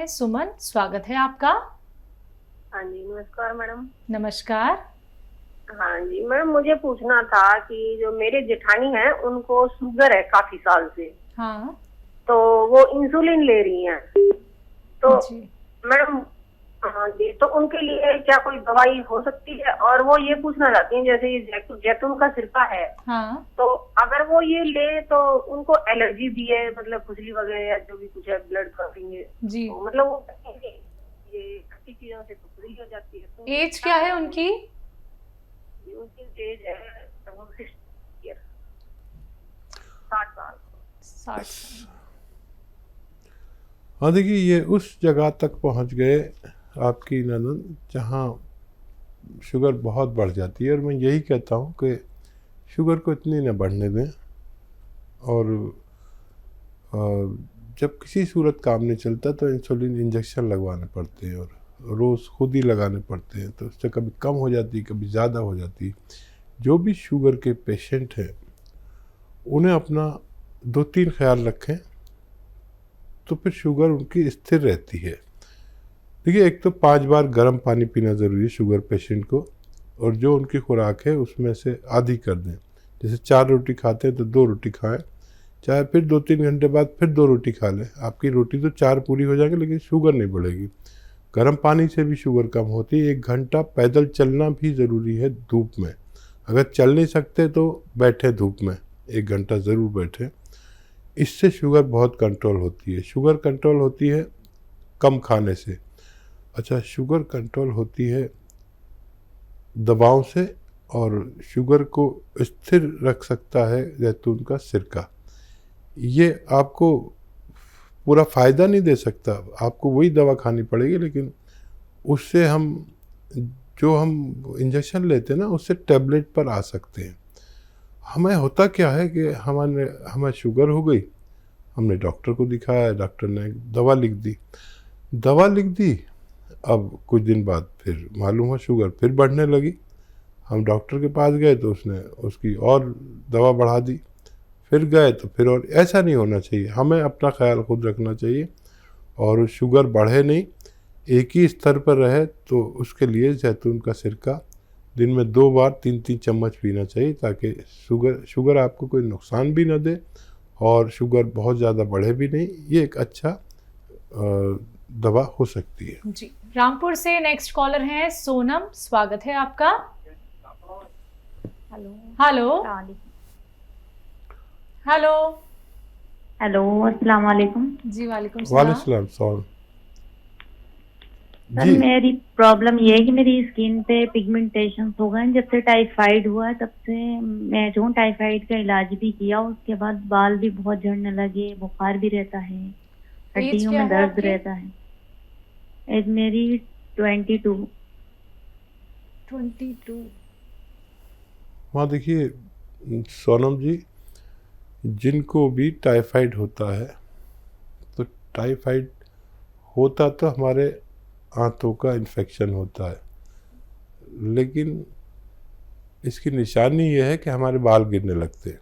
सुमन, स्वागत है आपका। हाँ जी, नमस्कार मैडम। नमस्कार। हाँ जी मैडम, मुझे पूछना था कि जो मेरे जेठानी हैं उनको शुगर है काफी साल से। हाँ तो वो इंसुलिन ले रही हैं। तो जी। मैडम, हाँ जी, तो उनके लिए क्या कोई दवाई हो सकती है? और वो ये पूछना चाहती हैं, जैसे ये जैतून का सिरका है, हाँ तो अगर वो ये ले तो उनको एलर्जी भी है, मतलब खुजली वगैरह या जो भी कुछ है, ब्लड क्लॉटिंग है, जी। तो मतलब वो ये खट्टी चीजों से तो खुजली हो जाती है, तो एज क्या है उनकी? उनकी एज है 60 ईयर, 60 साल। 60 साल। हाँ देखिए, ये उस जगह तक पहुंच गए आपकी ननद जहाँ शुगर बहुत बढ़ जाती है। और मैं यही कहता हूँ कि शुगर को इतनी न बढ़ने दें। और अ, जब किसी सूरत काम नहीं चलता तो इंसुलिन इंजेक्शन लगवाने पड़ते हैं, और रोज़ खुद ही लगाने पड़ते हैं। तो उससे कभी कम हो जाती है, कभी ज़्यादा हो जाती है। जो भी शुगर के पेशेंट हैं उन्हें अपना 2-3 ख्याल रखें, तो फिर शुगर उनकी स्थिर रहती है। देखिए, एक तो 5 बार गर्म पानी पीना ज़रूरी है शुगर पेशेंट को, और जो उनकी खुराक है उसमें से आधी कर दें। जैसे 4 रोटी खाते हैं तो 2 रोटी खाएं, चाहे फिर 2-3 घंटे बाद फिर 2 रोटी खा लें। आपकी रोटी तो 4 पूरी हो जाएगी, लेकिन शुगर नहीं बढ़ेगी। गर्म पानी से भी शुगर कम होती है। 1 घंटा पैदल चलना भी ज़रूरी है धूप में। अगर चल नहीं सकते तो बैठे धूप में, 1 घंटा ज़रूर बैठें। इससे शुगर बहुत कंट्रोल होती है। शुगर कंट्रोल होती है कम खाने से। अच्छा, शुगर कंट्रोल होती है दवाओं से, और शुगर को स्थिर रख सकता है जैतून का सिरका। ये आपको पूरा फ़ायदा नहीं दे सकता, आपको वही दवा खानी पड़ेगी, लेकिन उससे हम जो हम इंजेक्शन लेते हैं ना, उससे टैबलेट पर आ सकते हैं। हमें होता क्या है कि हमें शुगर हो गई, हमने डॉक्टर को दिखाया, डॉक्टर ने दवा लिख दी। अब कुछ दिन बाद फिर मालूम हुआ शुगर फिर बढ़ने लगी। हम डॉक्टर के पास गए तो उसने उसकी और दवा बढ़ा दी। फिर गए तो फिर, और ऐसा नहीं होना चाहिए। हमें अपना ख्याल खुद रखना चाहिए, और शुगर बढ़े नहीं, एक ही स्तर पर रहे। तो उसके लिए जैतून का सिरका दिन में 2 बार 3-3 चम्मच पीना चाहिए, ताकि शुगर आपको कोई नुकसान भी ना दे और शुगर बहुत ज़्यादा बढ़े भी नहीं। ये एक अच्छा दवा हो सकती है जी। रामपुर से नेक्स्ट कॉलर हैं सोनम, स्वागत है आपका। Hello hello hello. हेलो, अस्सलाम वालेकुम। जी वालेकुम वालेकुम सलाम। सलाम। सॉरी सर, जी। मेरी प्रॉब्लम ये है कि मेरी स्किन पे पिगमेंटेशन हो गए। जब से टाइफाइड हुआ है तब से मैं जो टाइफाइड का इलाज भी किया, उसके बाद बाल भी बहुत झड़ने लगे, बुखार भी रहता है, एज हड्डियों क्या में है दर्द आपकी? रहता है। एज मेरी 22। 22। वहाँ देखिए सोनम जी, जिनको भी टाइफाइड होता है, तो टाइफाइड होता तो हमारे आंतों का इन्फेक्शन होता है, लेकिन इसकी निशानी ये है कि हमारे बाल गिरने लगते हैं।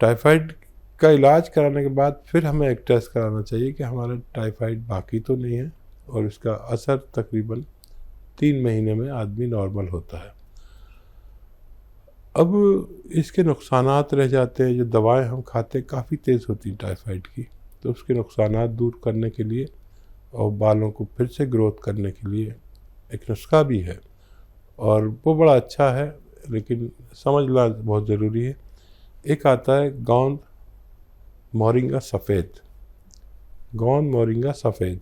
टाइफाइड का इलाज कराने के बाद फिर हमें एक टेस्ट कराना चाहिए कि हमारा टाइफाइड बाकी तो नहीं है, और इसका असर तकरीबन 3 महीने में आदमी नॉर्मल होता है। अब इसके नुकसानात रह जाते हैं। जो दवाएं हम खाते हैं काफ़ी तेज़ होती हैं टाइफाइड की, तो उसके नुकसानात दूर करने के लिए और बालों को फिर से ग्रोथ करने के लिए एक नुस्खा भी है, और वो बड़ा अच्छा है, लेकिन समझना बहुत ज़रूरी है। एक आता है गोंद मोरिंगा सफ़ेद। गोंद मोरिंगा सफ़ेद,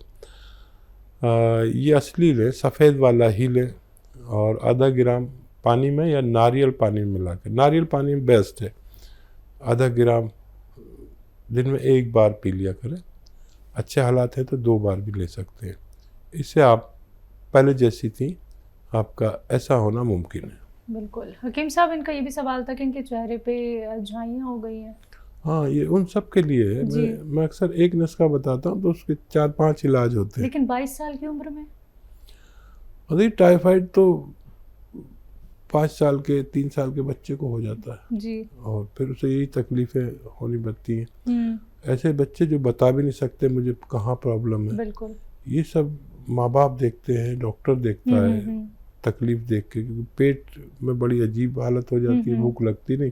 ये असली लें, सफ़ेद वाला ही लें, और आधा ग्राम पानी में या नारियल पानी में मिलाकर, नारियल पानी में बेस्ट है, आधा ग्राम दिन में 1 बार पी लिया करें। अच्छे हालात हैं तो 2 बार भी ले सकते हैं। इससे आप पहले जैसी थी, आपका ऐसा होना मुमकिन है। बिल्कुल। हकीम साहब, इनका ये भी सवाल था कि इनके चेहरे पे झाइयाँ हो गई हैं। हाँ, ये उन सब के लिए है। जी। मैं अक्सर एक नुस्खा बताता हूँ तो उसके 4-5 इलाज होते हैं। लेकिन 22 साल की उम्र में? और ये टाइफाइड तो 5 साल के 3 साल के बच्चे को हो जाता है जी। और फिर उसे यही तकलीफ़ें होनी पड़ती हैं। ऐसे बच्चे जो बता भी नहीं सकते मुझे कहाँ प्रॉब्लम है, बिल्कुल। ये सब माँ बाप देखते हैं, डॉक्टर देखता है तकलीफ देख के, क्योंकि पेट में बड़ी अजीब हालत हो जाती है, भूख लगती नहीं,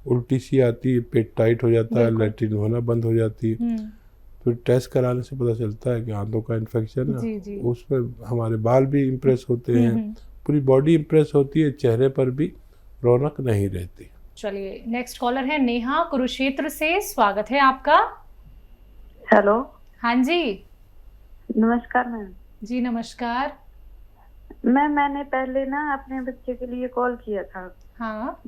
उल्टी सी आती है, पेट टाइट हो जाता है, लैट्रिन होना बंद हो जाती है। फिर टेस्ट कराने से पता चलता है कि आंतों का इन्फेक्शन है। उसमें हमारे बाल भी इम्प्रेस होते हैं, पूरी बॉडी इम्प्रेस होती है, चेहरे पर भी रौनक नहीं रहती। चलिए नेक्स्ट कॉलर है नेहा कुरुक्षेत्र से, स्वागत है आपका। हेलो। हाँ जी। नमस्कार मैम। जी नमस्कार। मैंने पहले ना अपने बच्चे के लिए कॉल किया था। हाँ।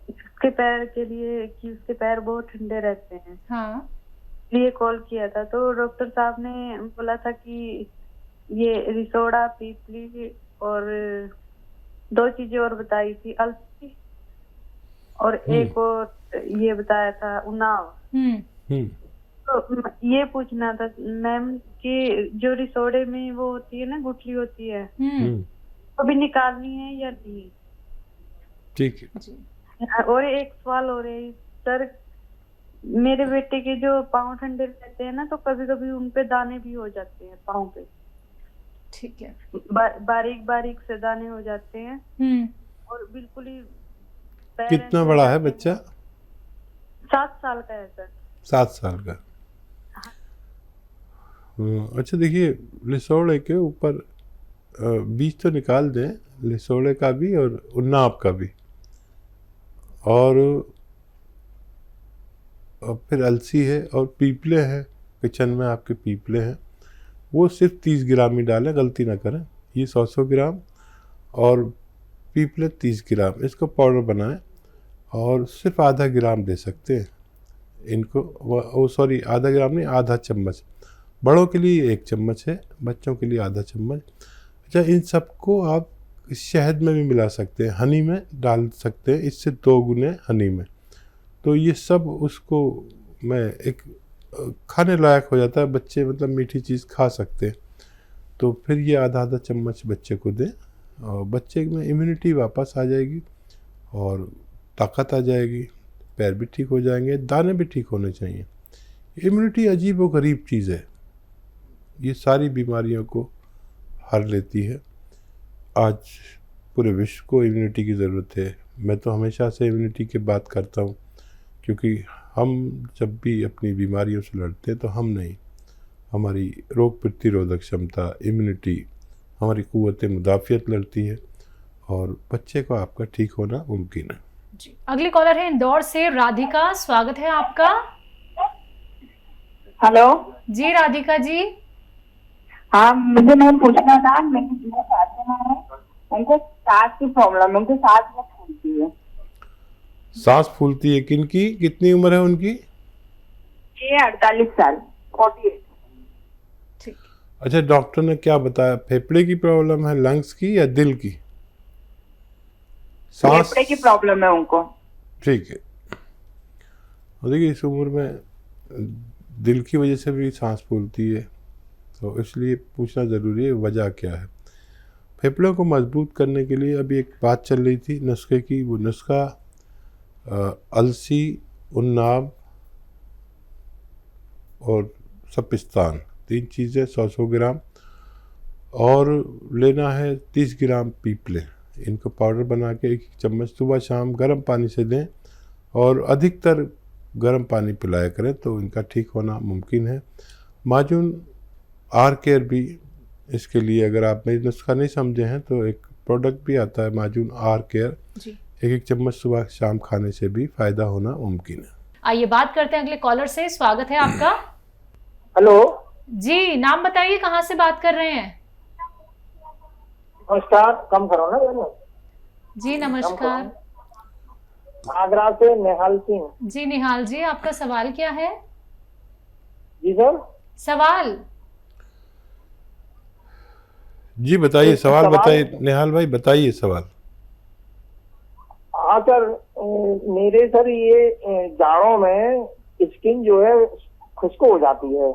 उसके पैर के लिए कि उसके पैर बहुत ठंडे रहते हैं। हाँ। लिए कॉल किया था तो डॉक्टर साहब ने बोला था कि ये रिसोडा पीपली और 2 चीजें और बताई थी, अलसी और एक और ये बताया था उनाव। तो ये पूछना था मैम कि जो रिसोडे में वो होती है ना, गुठली होती है, अभी निकालनी है या नहीं? ठीक है। और एक सवाल हो रहा है सर, मेरे बेटे के जो पाँव ठंडे रहते हैं ना, तो कभी कभी उनपे दाने भी हो जाते हैं पाँव पे। ठीक है। बारीक बारीक से दाने हो जाते हैं और बिल्कुल ही। कितना बड़ा है बच्चा? 7 साल का है सर। 7 साल का। अच्छा देखिए, लिसोड़े के ऊपर बीज तो निकाल दें, लिसोड़े का भी और उन्नाव का भी, और फिर अलसी है और पीपले हैं, किचन में आपके पीपले हैं, वो सिर्फ 30 ग्राम ही डालें, गलती ना करें। ये 100 ग्राम और पीपले 30 ग्राम, इसको पाउडर बनाएं और सिर्फ आधा ग्राम दे सकते हैं इनको। सॉरी, आधा ग्राम नहीं, आधा चम्मच। बड़ों के लिए 1 चम्मच है, बच्चों के लिए आधा चम्मच। अच्छा, इन सबको आप शहद में भी मिला सकते हैं, हनी में डाल सकते हैं, इससे 2 गुने हनी में। तो ये सब उसको मैं एक खाने लायक हो जाता है, बच्चे मतलब मीठी चीज़ खा सकते हैं। तो फिर ये आधा चम्मच बच्चे को दें और बच्चे में इम्यूनिटी वापस आ जाएगी और ताकत आ जाएगी, पैर भी ठीक हो जाएंगे, दाने भी ठीक होने चाहिए। इम्यूनिटी अजीब व गरीब चीज़ है, ये सारी बीमारियों को हर लेती है। आज पूरे विश्व को इम्यूनिटी की ज़रूरत है। मैं तो हमेशा से इम्यूनिटी की बात करता हूँ, क्योंकि हम जब भी अपनी बीमारियों से लड़ते हैं तो हम नहीं, हमारी रोग प्रतिरोधक क्षमता, इम्यूनिटी, हमारी क़ुव्वत मुदाफ़ियत लड़ती है और बच्चे को आपका ठीक होना मुमकिन है। जी। अगली कॉलर है इंदौर से राधिका, स्वागत है आपका। हेलो जी राधिका जी। हाँ, मुझे मैम पूछना था, मेरी सास में है, उनको सांस की प्रॉब्लम है, उनको सांस बहुत फूलती है। सांस फूलती है? किनकी, कितनी उम्र है उनकी? ये 48 साल, 48। ठीक। अच्छा, डॉक्टर ने क्या बताया? फेफड़े की प्रॉब्लम है, लंग्स की या दिल की? सांस, फेफड़े की प्रॉब्लम है उनको। ठीक है। देखिए, इस उम्र में दिल की वजह से भी सांस फूलती है, तो इसलिए पूछना ज़रूरी है वजह क्या है। फेफड़ों को मजबूत करने के लिए अभी एक बात चल रही थी नुस्खे की, वो नुस्खा अलसी, उन्नाव और सपिस्तान, 3 चीज़ें 100 ग्राम, और लेना है 30 ग्राम पीपले। इनको पाउडर बना के 1 चम्मच सुबह शाम गर्म पानी से दें और अधिकतर गर्म पानी पिलाया करें, तो इनका ठीक होना मुमकिन है। माजून आर केयर भी इसके लिए, अगर आप मेरी नुस्खा नहीं समझे हैं तो एक प्रोडक्ट भी आता है माजून आर केयर, 1 चम्मच सुबह शाम खाने से भी फ़ायदा होना मुमकिन है। आइए बात करते हैं अगले कॉलर से, स्वागत है आपका। हेलो जी, नाम बताइए, कहाँ से बात कर रहे हैं? नमस्कार, कम करो ना। जी नमस्कार। आगरा से निहाल सिंह। जी निहाल जी, आपका सवाल क्या है? जी सर। सवाल जी बताइए, सवाल बताइए निहाल भाई, बताइए सवाल। हाँ सर, मेरे सर ये जाड़ों में स्किन जो है खुश्क हो जाती है,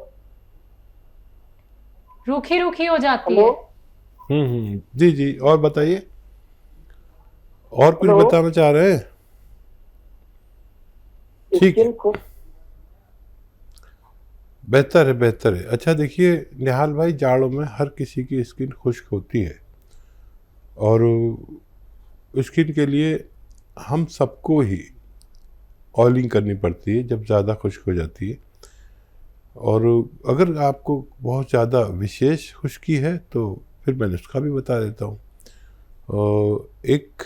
रूखी रूखी हो जाती है। जी जी, और बताइए। और कुछ हेलो? बताना चाह रहे हैं? ठीक है, स्किन खुश बेहतर है, बेहतर है। अच्छा देखिए निहाल भाई, जाड़ों में हर किसी की स्किन खुश्क होती है और स्किन के लिए हम सबको ही ऑयलिंग करनी पड़ती है जब ज़्यादा खुश्क हो जाती है। और अगर आपको बहुत ज़्यादा विशेष खुश्की है तो फिर मैं नुस्खा भी बता देता हूँ। एक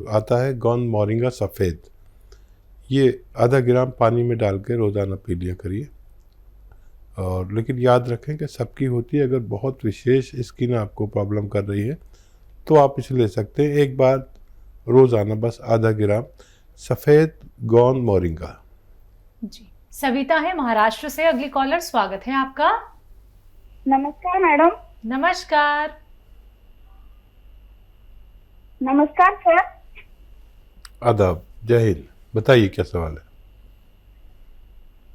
आता है गोंद मोरिंगा सफ़ेद, ये आधा ग्राम पानी में डाल के रोज़ाना पी लिया करिए। और लेकिन याद रखें कि सबकी होती है, अगर बहुत विशेष स्किन आपको प्रॉब्लम कर रही है तो आप इसे ले सकते हैं एक बार रोज़ाना, बस आधा ग्राम सफ़ेद गोंद मोरिंगा। जी, सविता है महाराष्ट्र से अगली कॉलर, स्वागत है आपका। नमस्कार मैडम। नमस्कार। नमस्कार सर। आदाब, जय हिंद। बताइए क्या सवाल है?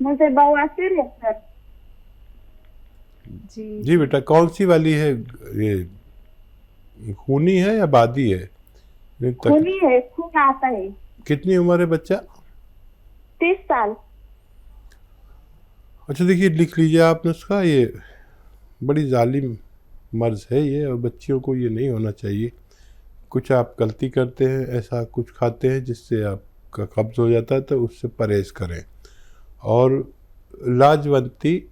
मुझे बवासीर है सर। जी बेटा, कौन सी वाली है? ये खूनी है या बादी है? खूनी है, खून आता है। कितनी उम्र है बच्चा? 30 साल। अच्छा देखिए, लिख लीजिए आप नुस्खा। ये बड़ी जालिम मर्ज है ये, और बच्चियों को ये नहीं होना चाहिए। कुछ आप गलती करते हैं, ऐसा कुछ खाते हैं जिससे आपका कब्ज़ हो जाता है, तो उससे परहेज़ करें। और लाजवंती,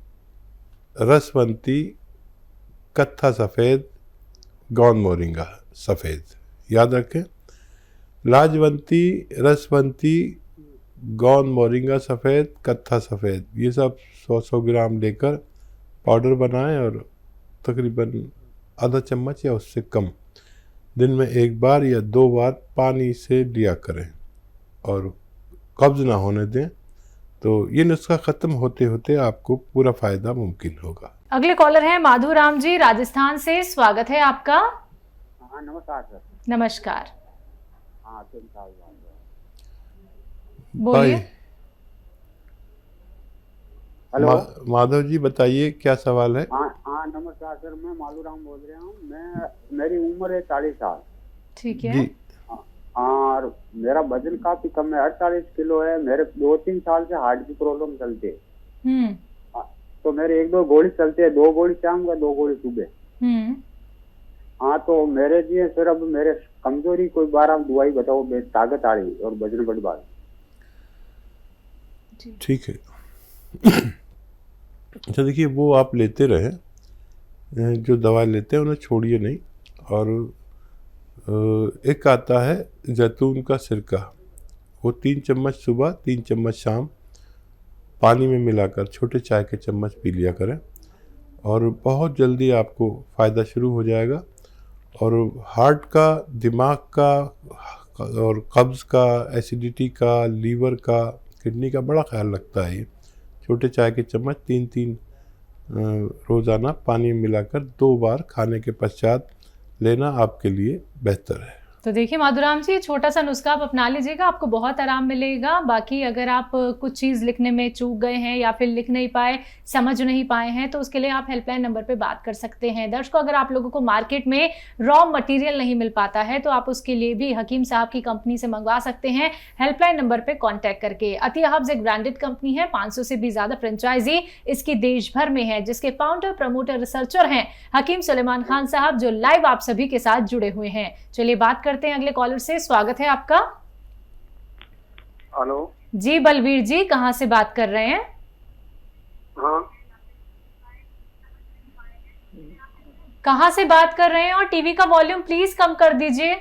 रसवंती, कत्था सफ़ेद, गोंद मोरिंगा सफ़ेद, याद रखें। लाजवंती, रसवंती, गोंद मोरिंगा सफ़ेद, कत्था सफ़ेद, ये सब 100 ग्राम लेकर पाउडर बनाएं और तकरीबन आधा चम्मच या उससे कम दिन में एक बार या 2 बार पानी से लिया करें और कब्ज़ ना होने दें। तो ये नुस्खा ख़त्म होते होते आपको पूरा फ़ायदा मुमकिन होगा। अगले कॉलर हैं माधु राम जी राजस्थान से, स्वागत है आपका। हाँ नमस्कार सर। नमस्कार। हाँ 3 साल बाद बोलिए। हेलो। माधव जी बताइए क्या सवाल है? हाँ नमस्कार सर, मैं मालूराम बोल रहा हूँ। मेरी उम्र है 40 साल। ठीक है जी। और मेरा वजन काफी कम है, 48 किलो है। मेरे 2-3 साल से हार्ट की प्रॉब्लम चलती है। तो मेरे 1-2 गोली चलते हैं, 2 गोली शाम का, 2 गोली सुबह। हाँ तो मेरे जी सर, अब मेरे कमजोरी कोई 12 दवाई बताओ, ताकत आ रही और वजन बढ़ पा। ठीक है। अच्छा देखिए, वो आप लेते रहें, जो दवा लेते हैं उन्हें छोड़िए नहीं। और एक आता है जैतून का सिरका, वो 3 चम्मच सुबह 3 चम्मच शाम पानी में मिलाकर छोटे चाय के चम्मच पी लिया करें और बहुत जल्दी आपको फ़ायदा शुरू हो जाएगा। और हार्ट का, दिमाग का और कब्ज़ का, एसिडिटी का, लीवर का, किडनी का बड़ा ख्याल रखता है ये। छोटे चाय के चम्मच 3-3 रोज़ाना पानी में मिलाकर 2 बार खाने के पश्चात लेना आपके लिए बेहतर है। तो देखिए माधुराम जी, छोटा सा नुस्खा आप अपना लीजिएगा, आपको बहुत आराम मिलेगा। बाकी अगर आप कुछ चीज़ लिखने में चूक गए हैं या फिर लिख नहीं पाए, समझ नहीं पाए हैं, तो उसके लिए आप हेल्पलाइन नंबर पे बात कर सकते हैं। दर्शकों, अगर आप लोगों को मार्केट में रॉ मटेरियल नहीं मिल पाता है तो आप उसके लिए भी हकीम साहब की कंपनी से मंगवा सकते हैं, हेल्पलाइन नंबर पर कॉन्टैक्ट करके। अतिया हब्स एक ब्रांडेड कंपनी है, 500 से भी ज़्यादा फ्रेंचाइजी इसकी देश भर में है, जिसके फाउंडर, प्रमोटर, रिसर्चर हैं हकीम सुलेमान खान साहब, जो लाइव आप सभी के साथ जुड़े हुए हैं। चलिए बात करते हैं अगले कॉलर से, स्वागत है आपका। हेलो जी बलवीर जी, कहां से बात कर रहे हैं? हाँ कहां से बात कर रहे हैं? और टीवी का वॉल्यूम प्लीज कम कर दीजिए।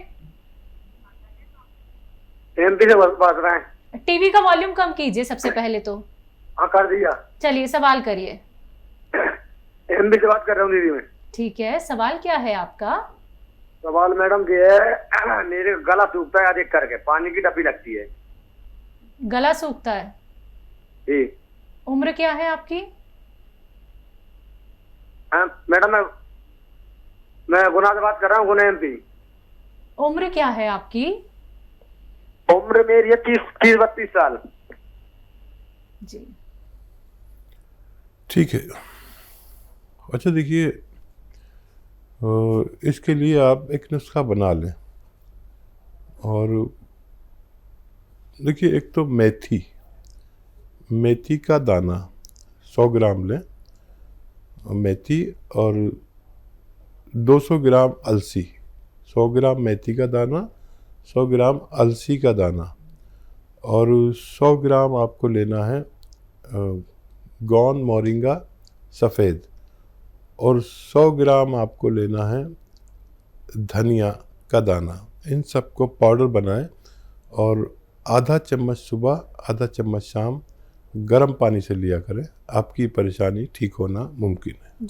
एमपी से बात रहे हैं। टीवी का वॉल्यूम कम कीजिए सबसे पहले तो। हाँ कर दिया। चलिए सवाल करिए। एमपी से बात कर रहा हूँ दीदी मैं। ठीक है, सवाल क्या है आपका? सवाल मैडम ये है, मेरे गला सूखता है अधिक करके, पानी की डपी लगती है। गला सूखता है जी। उम्र क्या है आपकी? मैडम मैं गुना से बात कर रहा हूँ, गुना एमपी। उम्र क्या है आपकी? उम्र मेरी है 30-32 साल। जी ठीक है। अच्छा देखिए, इसके लिए आप एक नुस्खा बना लें। और देखिए, एक तो मेथी का दाना 100 ग्राम लें, मेथी, और 200 ग्राम अलसी। 100 ग्राम मेथी का दाना, 100 ग्राम अलसी का दाना, और 100 ग्राम आपको लेना है गौन मोरिंगा सफ़ेद, और 100 ग्राम आपको लेना है धनिया का दाना। इन सबको पाउडर बनाएं और आधा चम्मच सुबह, आधा चम्मच शाम गर्म पानी से लिया करें। आपकी परेशानी ठीक होना मुमकिन है। जी,